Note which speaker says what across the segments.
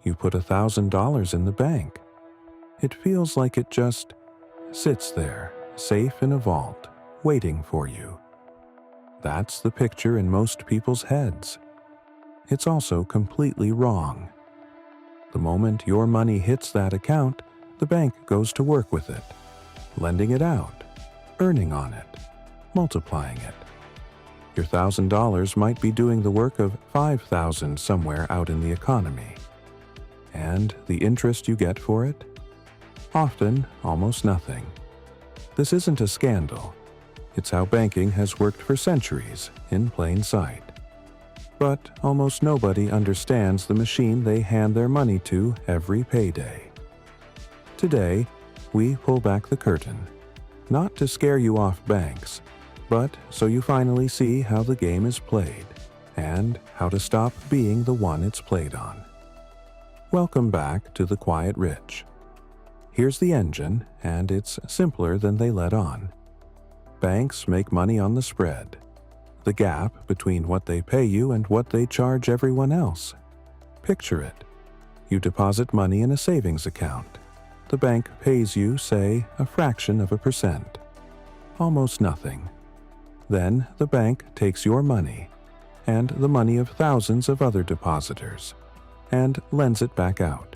Speaker 1: You put $1,000 in the bank. It feels like it just sits there, safe in a vault, waiting for you. That's the picture in most people's heads. It's also completely wrong. The moment your money hits that account, the bank goes to work with it, lending it out, earning on it, multiplying it. Your $1,000 might be doing the work of $5,000 somewhere out in the economy. And the interest you get for it? Often, almost nothing. This isn't a scandal. It's how banking has worked for centuries, in plain sight. But almost nobody understands the machine they hand their money to every payday. Today, we pull back the curtain, not to scare you off banks, but so you finally see how the game is played, and how to stop being the one it's played on. Welcome back to The Quiet Rich. Here's the engine, and it's simpler than they let on. Banks make money on the spread, the gap between what they pay you and what they charge everyone else. Picture it. You deposit money in a savings account. The bank pays you, say, a fraction of a percent. Almost nothing. Then the bank takes your money, and the money of thousands of other depositors, and lends it back out.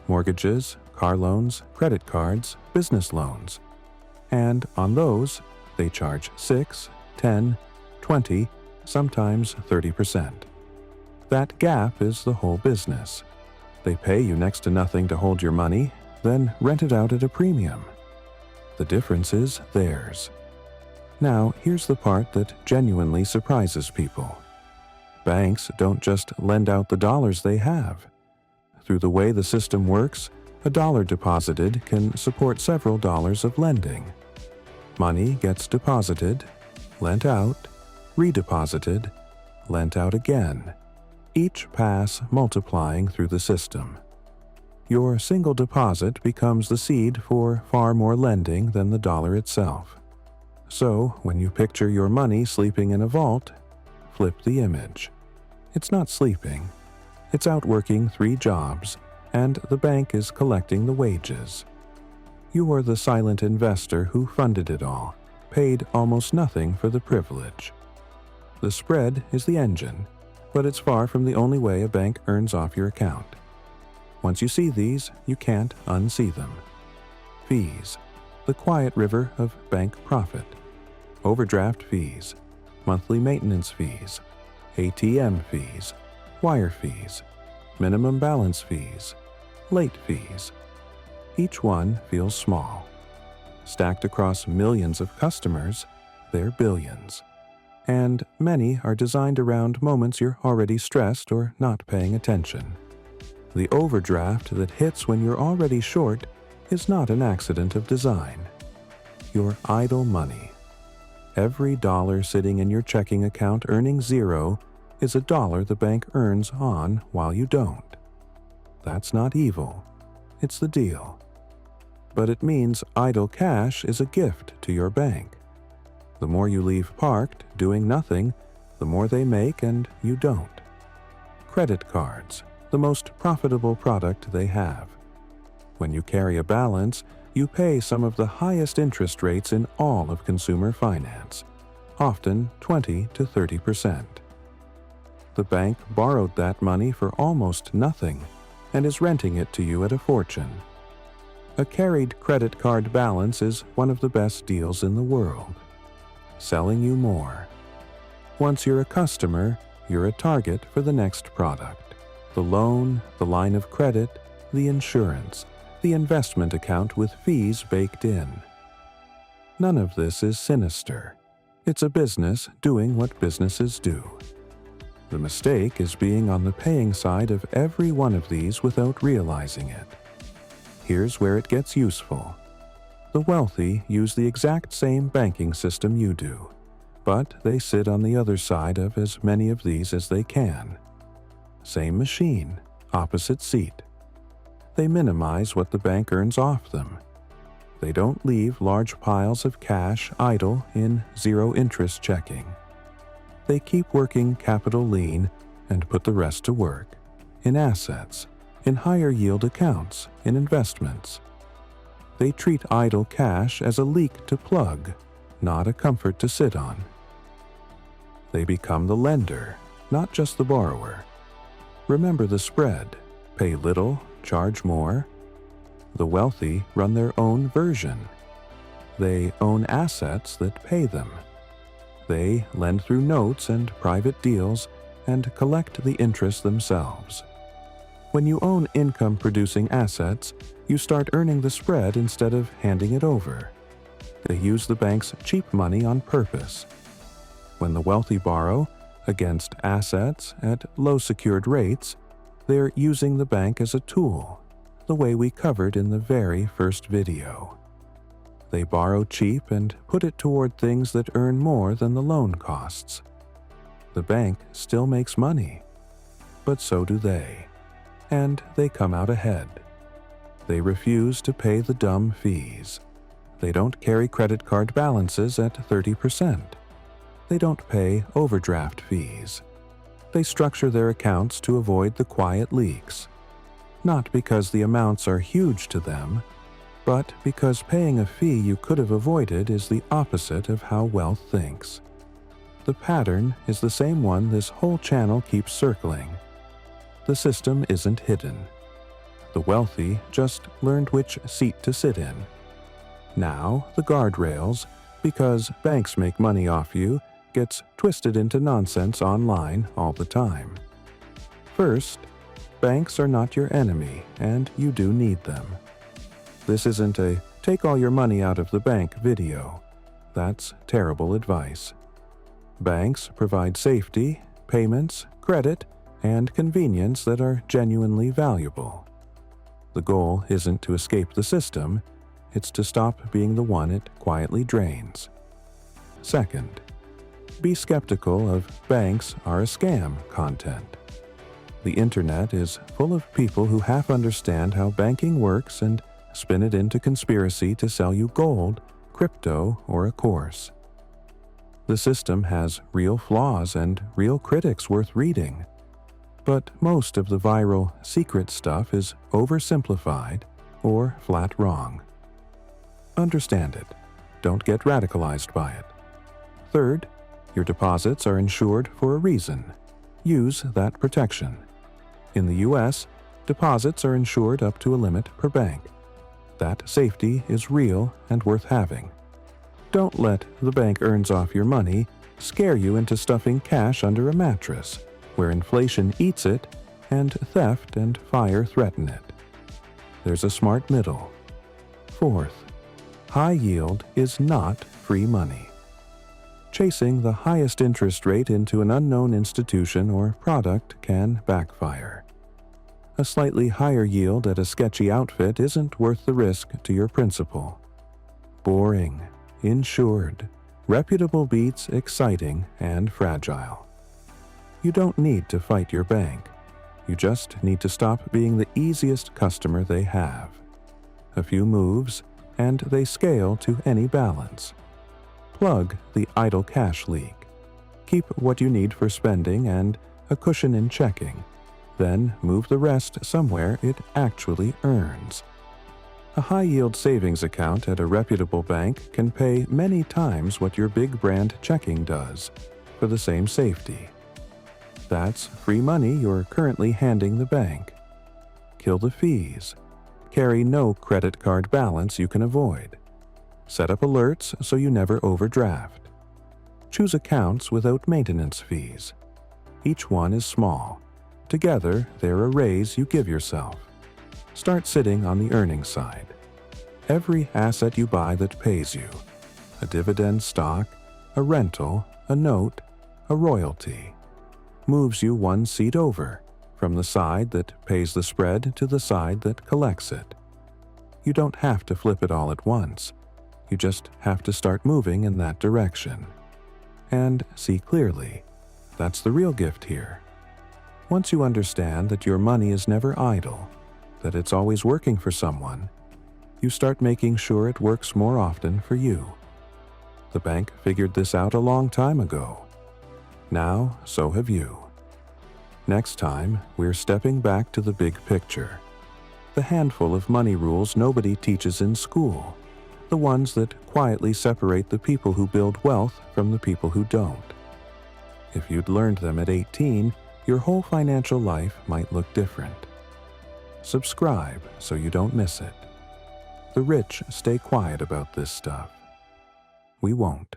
Speaker 1: Mortgages, car loans, credit cards, business loans. And on those, they charge 6, 10, 20, sometimes 30%. That gap is the whole business. They pay you next to nothing to hold your money, then rent it out at a premium. The difference is theirs. Now, here's the part that genuinely surprises people. Banks don't just lend out the dollars they have. Through the way the system works, a dollar deposited can support several dollars of lending. Money gets deposited, lent out, redeposited, lent out again, each pass multiplying through the system. Your single deposit becomes the seed for far more lending than the dollar itself. So, when you picture your money sleeping in a vault, flip the image. It's not sleeping. It's out working 3 jobs, and the bank is collecting the wages. You are the silent investor who funded it all, paid almost nothing for the privilege. The spread is the engine, but it's far from the only way a bank earns off your account. Once you see these, you can't unsee them. Fees, the quiet river of bank profit. Overdraft fees, monthly maintenance fees, ATM fees, wire fees, minimum balance fees, late fees. Each one feels small. Stacked across millions of customers, they're billions. And many are designed around moments you're already stressed or not paying attention. The overdraft that hits when you're already short is not an accident of design. Your idle money. Every dollar sitting in your checking account earning 0 is a dollar the bank earns on while you don't. That's not evil. It's the deal. But it means idle cash is a gift to your bank. The more you leave parked, doing nothing, the more they make and you don't. Credit cards, the most profitable product they have. When you carry a balance, you pay some of the highest interest rates in all of consumer finance, often 20 to 30%. The bank borrowed that money for almost nothing and is renting it to you at a fortune. A carried credit card balance is one of the best deals in the world. Selling you more. Once you're a customer, you're a target for the next product. The loan, the line of credit, the insurance, the investment account with fees baked in. None of this is sinister. It's a business doing what businesses do. The mistake is being on the paying side of every one of these without realizing it. Here's where it gets useful. The wealthy use the exact same banking system you do, but they sit on the other side of as many of these as they can. Same machine, opposite seat. They minimize what the bank earns off them. They don't leave large piles of cash idle in zero-interest checking. They keep working capital lean and put the rest to work, in assets, in higher yield accounts, in investments. They treat idle cash as a leak to plug, not a comfort to sit on. They become the lender, not just the borrower. Remember the spread: pay little, charge more. The wealthy run their own version. They own assets that pay them. They lend through notes and private deals and collect the interest themselves. When you own income-producing assets, you start earning the spread instead of handing it over. They use the bank's cheap money on purpose. When the wealthy borrow against assets at low secured rates, they're using the bank as a tool, the way we covered in the very first video. They borrow cheap and put it toward things that earn more than the loan costs. The bank still makes money, but so do they, and they come out ahead. They refuse to pay the dumb fees. They don't carry credit card balances at 30%. They don't pay overdraft fees. They structure their accounts to avoid the quiet leaks, not because the amounts are huge to them, but because paying a fee you could have avoided is the opposite of how wealth thinks. The pattern is the same one this whole channel keeps circling. The system isn't hidden. The wealthy just learned which seat to sit in. Now, the guardrails, because banks make money off you, gets twisted into nonsense online all the time. First, banks are not your enemy, and you do need them. This isn't a take all your money out of the bank video. That's terrible advice. Banks provide safety, payments, credit, and convenience that are genuinely valuable. The goal isn't to escape the system, it's to stop being the one it quietly drains. Second, be skeptical of banks are a scam content. The internet is full of people who half understand how banking works and spin it into conspiracy to sell you gold, crypto, or a course. The system has real flaws and real critics worth reading, but most of the viral secret stuff is oversimplified or flat wrong. Understand it. Don't get radicalized by it. Third, your deposits are insured for a reason. Use that protection. In the U.S., deposits are insured up to a limit per bank. That safety is real and worth having. Don't let the bank earns off your money scare you into stuffing cash under a mattress, where inflation eats it and theft and fire threaten it. There's a smart middle. Fourth, high yield is not free money. Chasing the highest interest rate into an unknown institution or product can backfire. A slightly higher yield at a sketchy outfit isn't worth the risk to your principal. Boring, insured, reputable beats exciting and fragile. You don't need to fight your bank. You just need to stop being the easiest customer they have. A few moves, and they scale to any balance. Plug the idle cash leak. Keep what you need for spending and a cushion in checking. Then move the rest somewhere it actually earns. A high-yield savings account at a reputable bank can pay many times what your big brand checking does for the same safety. That's free money you're currently handing the bank. Kill the fees. Carry no credit card balance you can avoid. Set up alerts so you never overdraft. Choose accounts without maintenance fees. Each one is small. Together, they're a raise you give yourself. Start sitting on the earning side. Every asset you buy that pays you, a dividend stock, a rental, a note, a royalty, moves you one seat over, from the side that pays the spread to the side that collects it. You don't have to flip it all at once. You just have to start moving in that direction. And see clearly. That's the real gift here. Once you understand that your money is never idle, that it's always working for someone, you start making sure it works more often for you. The bank figured this out a long time ago. Now, so have you. Next time, we're stepping back to the big picture. The handful of money rules nobody teaches in school. The ones that quietly separate the people who build wealth from the people who don't. If you'd learned them at 18, your whole financial life might look different. Subscribe so you don't miss it. The rich stay quiet about this stuff. We won't.